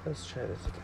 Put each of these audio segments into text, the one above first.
Let's try this again.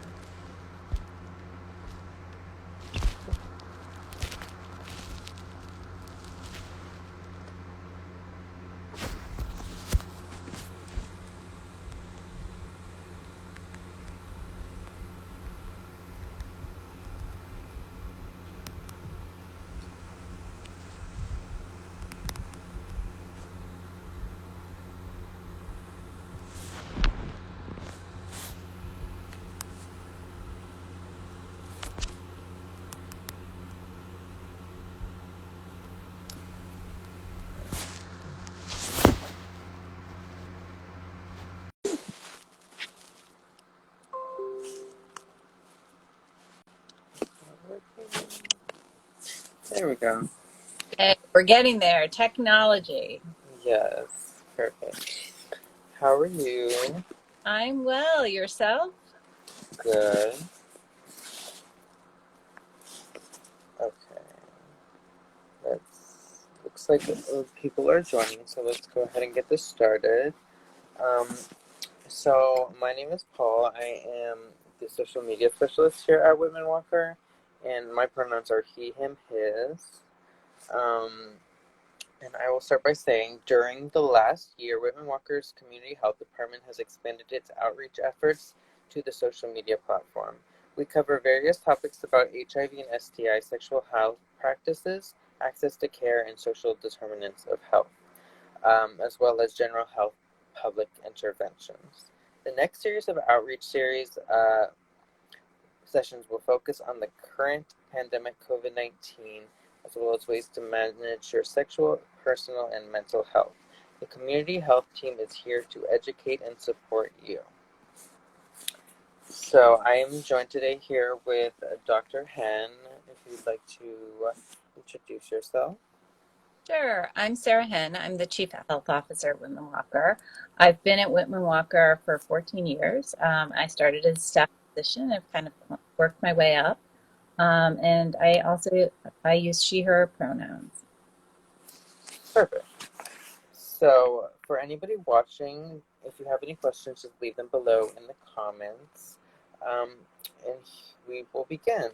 There we go. Hey, we're getting there. Technology. Yes, perfect. How are you? I'm well. Yourself? Good. Okay. Looks like people are joining, so let's go ahead and get this started. Um, so my name is Paul. I am the social media specialist here at Whitman-Walker, and my pronouns are he, him, his. Um, And I will start by saying, during the last year, Whitman-Walker's Community Health Department has expanded its outreach efforts to the social media platform. We cover various topics about HIV and STI, sexual health practices, access to care, and social determinants of health, as well as general health public interventions. The next series of outreach sessions will focus on the current pandemic COVID-19 as well as ways to manage your sexual, personal, and mental health. The community health team is here to educate and support you. So I am joined today here with Dr. Henn. If you'd like to introduce yourself. Sure. I'm Sarah Henn. I'm the Chief Health Officer at Whitman-Walker. I've been at Whitman-Walker for 14 years. I started as a staff physician. I've kind of worked my way up. And I use she, her pronouns. Perfect. So for anybody watching, if you have any questions, just leave them below in the comments. And we will begin.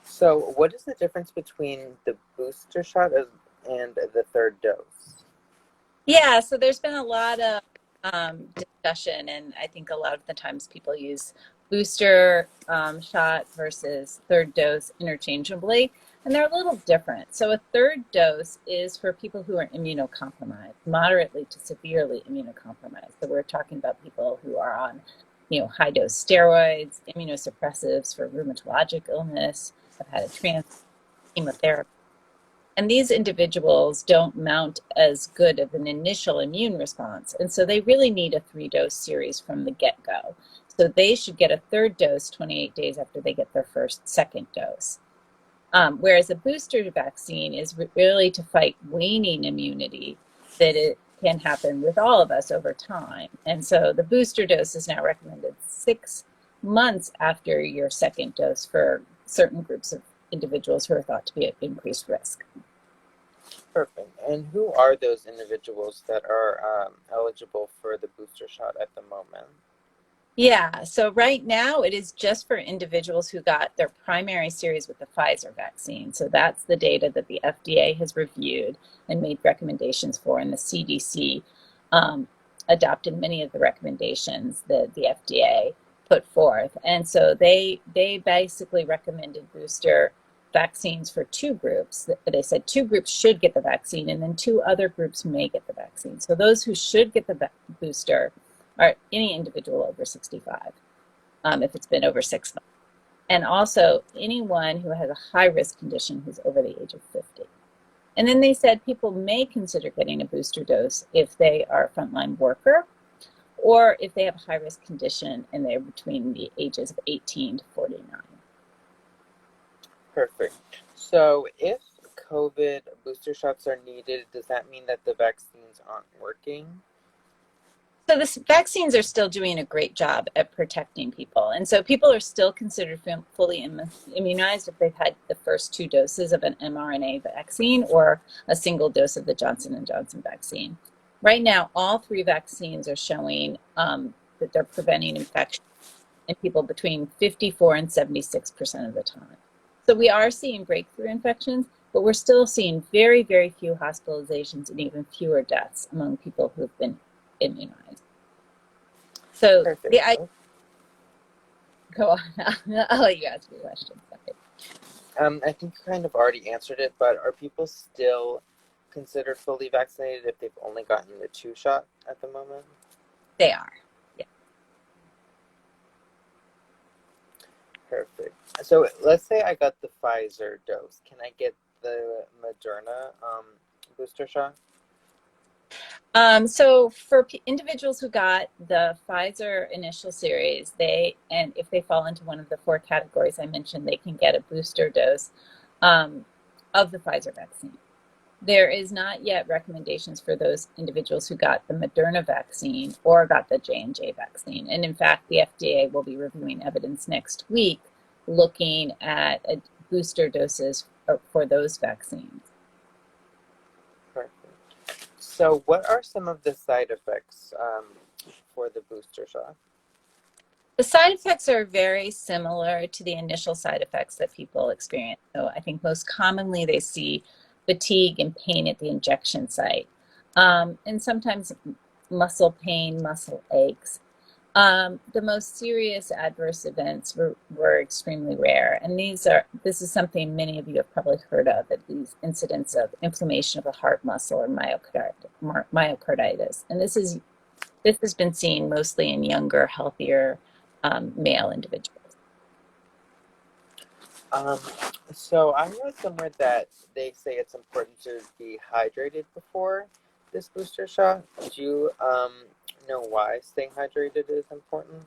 So what is the difference between the booster shot and the third dose? Yeah, so there's been a lot of discussion, and I think a lot of the times people use booster shot versus third dose interchangeably, and they're a little different. So a third dose is for people who are immunocompromised, moderately to severely immunocompromised. So we're talking about people who are on, high dose steroids, immunosuppressives for rheumatologic illness, have had a transplant, chemotherapy. And these individuals don't mount as good of an initial immune response. And so they really need a 3-dose series from the get-go. So they should get a third dose 28 days after they get their second dose. Whereas a booster vaccine is really to fight waning immunity that it can happen with all of us over time. And so the booster dose is now recommended 6 months after your second dose for certain groups of individuals who are thought to be at increased risk. Perfect. And who are those individuals that are eligible for the booster shot at the moment? Yeah, so right now it is just for individuals who got their primary series with the Pfizer vaccine. So that's the data that the FDA has reviewed and made recommendations for, and the CDC adopted many of the recommendations that the FDA put forth. And so they basically recommended booster vaccines for 2 groups. They said 2 groups should get the vaccine, and then 2 other groups may get the vaccine. So those who should get the booster are any individual over 65, if it's been over 6 months. And also anyone who has a high-risk condition who's over the age of 50. And then they said people may consider getting a booster dose if they are a frontline worker or if they have a high-risk condition and they're between the ages of 18 to 49. Perfect. So if COVID booster shots are needed, does that mean that the vaccines aren't working? So the vaccines are still doing a great job at protecting people. And so people are still considered fully immunized if they've had the first 2 doses of an mRNA vaccine or a single dose of the Johnson & Johnson vaccine. Right now, all 3 vaccines are showing that they're preventing infection in people between 54 and 76% of the time. So we are seeing breakthrough infections, but we're still seeing very, very few hospitalizations and even fewer deaths among people who've been immunized. So Perfect. go on. I'll let you ask your question. I think you kind of already answered it, but are people still considered fully vaccinated if they've only gotten the 2 shot at the moment? They are. Yeah. Perfect. So let's say I got the Pfizer dose. Can I get the Moderna booster shot? So for individuals who got the Pfizer initial series, and if they fall into one of the 4 categories I mentioned, they can get a booster dose of the Pfizer vaccine. There is not yet recommendations for those individuals who got the Moderna vaccine or got the J&J vaccine. And in fact, the FDA will be reviewing evidence next week looking at booster doses for those vaccines. Perfect. So what are some of the side effects for the booster shot? The side effects are very similar to the initial side effects that people experience. So I think most commonly they see fatigue and pain at the injection site, and sometimes muscle pain, muscle aches. The most serious adverse events were extremely rare, and this is something many of you have probably heard of, at these incidents of inflammation of the heart muscle or myocarditis. And this has been seen mostly in younger, healthier male individuals. So I read somewhere that they say it's important to be hydrated before this booster shot. Do you know why staying hydrated is important?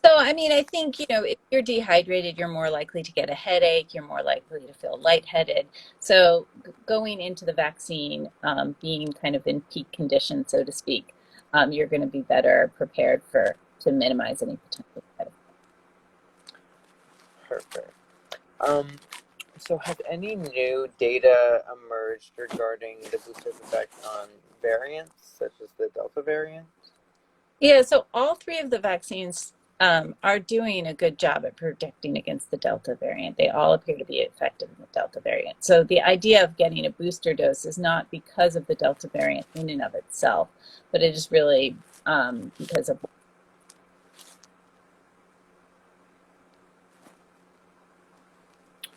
So, I mean, I think, if you're dehydrated, you're more likely to get a headache, you're more likely to feel lightheaded. So, going into the vaccine, being kind of in peak condition, so to speak, you're going to be better prepared to minimize any potential side effects. Perfect. So has any new data emerged regarding the booster's effect on variants, such as the Delta variant? Yeah, so all 3 of the vaccines are doing a good job at protecting against the Delta variant. They all appear to be effective in the Delta variant. So the idea of getting a booster dose is not because of the Delta variant in and of itself, but it is really because of.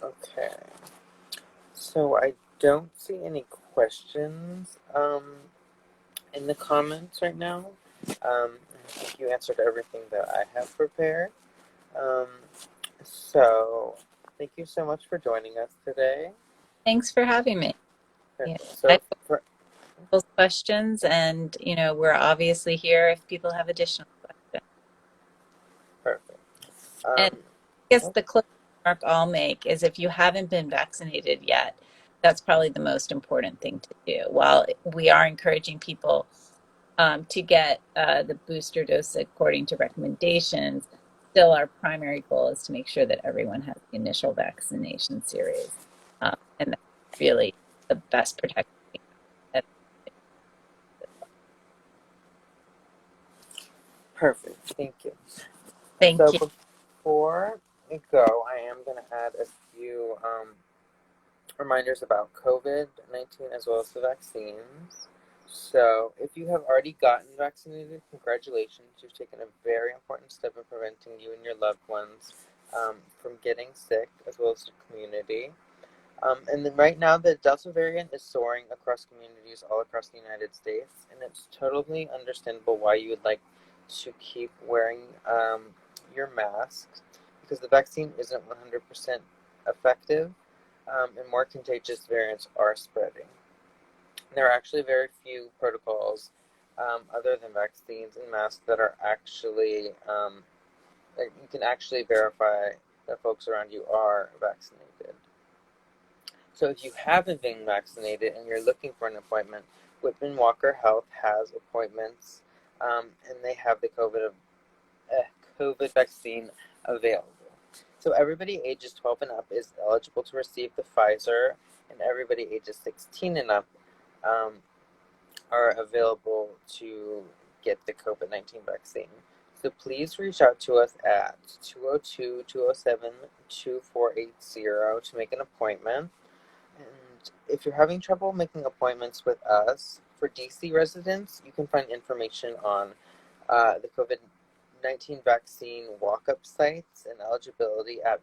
Okay. So I don't see any questions in the comments right now. I think you answered everything that I have prepared. Um, so thank you so much for joining us today. Thanks for having me. Yeah, Perfect. I So for have questions, and we're obviously here if people have additional questions. perfect. And I guess the closing remark I'll make is if you haven't been vaccinated yet, that's probably the most important thing to do. While we are encouraging people to get the booster dose according to recommendations, still our primary goal is to make sure that everyone has the initial vaccination series. And that's really the best protection. Perfect. Thank you. So Thank you. before we go, I am going to add a few reminders about COVID-19 as well as the vaccines. So if you have already gotten vaccinated, congratulations. You've taken a very important step in preventing you and your loved ones from getting sick as well as the community. And then right now, the Delta variant is soaring across communities all across the United States, and it's totally understandable why you would like to keep wearing your masks because the vaccine isn't 100% effective, and more contagious variants are spreading. There are actually very few protocols other than vaccines and masks that are actually that you can actually verify that folks around you are vaccinated. So if you haven't been vaccinated and you're looking for an appointment, Whitman-Walker Health has appointments, and they have the COVID vaccine available. So everybody ages 12 and up is eligible to receive the Pfizer, and everybody ages 16 and up are available to get the COVID-19 vaccine. So please reach out to us at 202-207-2480 to make an appointment. And if you're having trouble making appointments with us, for DC residents, you can find information on the COVID-19 vaccine walk-up sites and eligibility at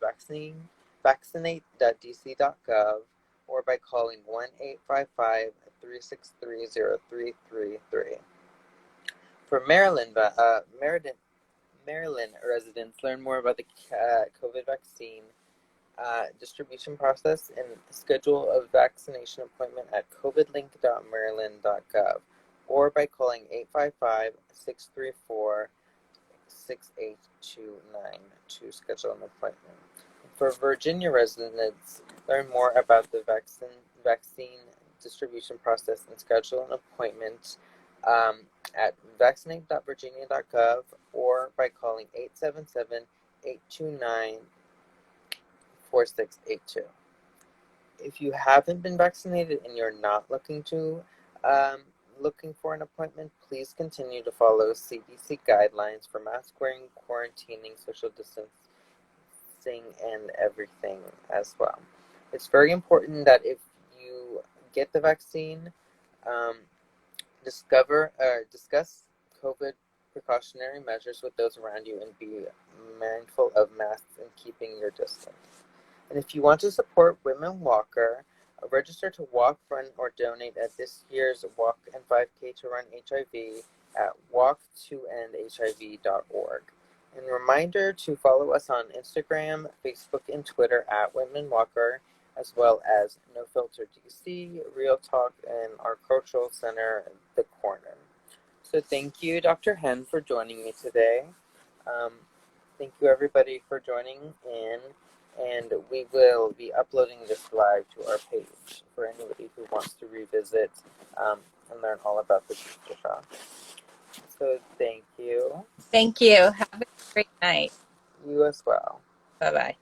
vaccinate.dc.gov or by calling 1-855-363-0333. For Maryland residents, learn more about the COVID vaccine distribution process and schedule a vaccination appointment at covidlink.maryland.gov or by calling 855-634-6829 to schedule an appointment. For Virginia residents, learn more about the vaccine distribution process and schedule an appointment at vaccinate.virginia.gov or by calling 877-829-4682. If you haven't been vaccinated and you're not looking for an appointment, please continue to follow CDC guidelines for mask wearing, quarantining, social distancing, and everything as well. It's very important that if you get the vaccine, discuss COVID precautionary measures with those around you and be mindful of masks and keeping your distance. And if you want to support Whitman-Walker, register to walk, run, or donate at this year's Walk and 5K to Run HIV at walk2endhiv.org. And a reminder to follow us on Instagram, Facebook, and Twitter at Whitman-Walker, as well as No Filter DC, Real Talk, and our cultural center, The Corner. So thank you, Dr. Henn, for joining me today. Thank you, everybody, for joining in. And we will be uploading this live to our page for anybody who wants to revisit and learn all about the booster shot. So thank you. Thank you. Have a great night. You as well. Bye-bye.